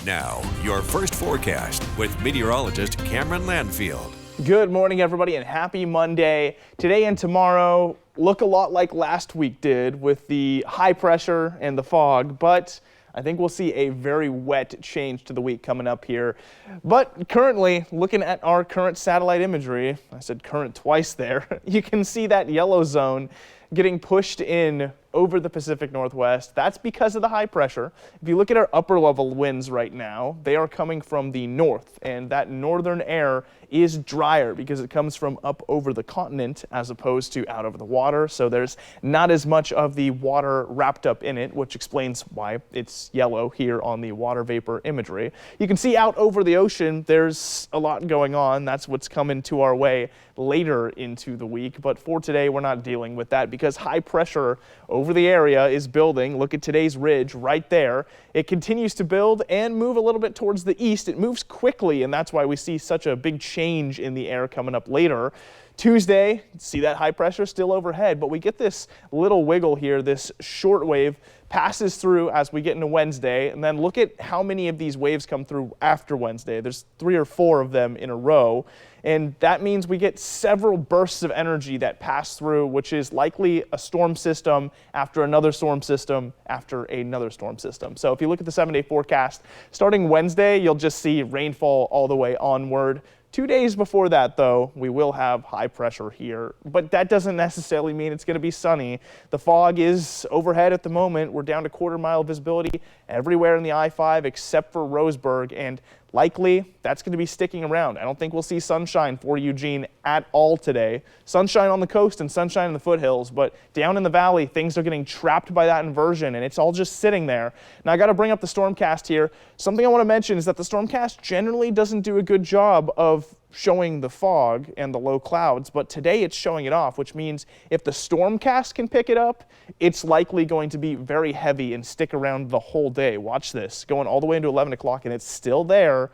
Now, your first forecast with meteorologist Cameron Landfield. Good morning, everybody, and happy Monday. Today and tomorrow look a lot like last week did with the high pressure and the fog, but I think we'll see a very wet change to the week coming up here. But currently, looking at our current satellite imagery, I said current twice there, you can see that yellow zone getting pushed in over the Pacific Northwest. That's because of the high pressure. If you look at our upper level winds right now, they are coming from the north, and that northern air is drier because it comes from up over the continent as opposed to out over the water. So there's not as much of the water wrapped up in it, which explains why it's yellow here on the water vapor imagery. You can see out over the ocean, there's a lot going on. That's what's coming to our way later into the week. But for today, we're not dealing with that because high pressure over the area is building. Look at today's ridge right there. It continues to build and move a little bit towards the east. It moves quickly, and that's why we see such a big change in the air coming up later. Tuesday, see that high pressure still overhead, but we get this little wiggle here. This short wave passes through as we get into Wednesday, and then look at how many of these waves come through after Wednesday. There's 3 or 4 of them in a row, and that means we get several bursts of energy that pass through, which is likely a storm system after another storm system after another storm system. So if you look at the 7-day forecast, starting Wednesday, you'll just see rainfall all the way onward. 2 days before that, though, we will have high pressure here, but that doesn't necessarily mean it's going to be sunny. The fog is overhead at the moment. We're down to quarter-mile visibility everywhere in the I-5 except for Roseburg, and likely that's going to be sticking around. I don't think we'll see sunshine for Eugene at all today. Sunshine on the coast and sunshine in the foothills, but down in the valley, things are getting trapped by that inversion, and it's all just sitting there. Now, I got to bring up the Stormcast here. Something I want to mention is that the Stormcast generally doesn't do a good job of showing the fog and the low clouds, but today it's showing it off, which means if the Stormcast can pick it up, it's likely going to be very heavy and stick around the whole day. Watch this, going all the way into 11 o'clock, and it's still there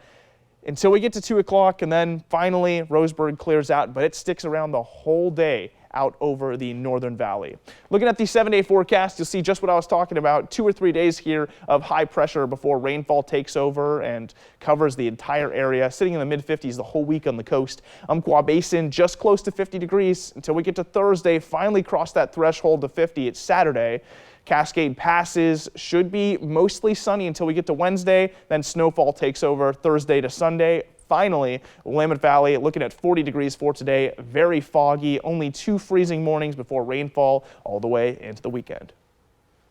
until we get to 2 o'clock, and then finally Roseburg clears out, but it sticks around the whole day out over the northern valley. Looking at the 7-day forecast, you'll see just what I was talking about. 2 or 3 days here of high pressure before rainfall takes over and covers the entire area, sitting in the mid-50s the whole week on the coast. Umpqua Basin just close to 50 degrees until we get to Thursday, finally cross that threshold of 50. It's Saturday. Cascade passes, should be mostly sunny until we get to Wednesday, then snowfall takes over Thursday to Sunday. Finally, Willamette Valley looking at 40 degrees for today, very foggy, only 2 freezing mornings before rainfall all the way into the weekend.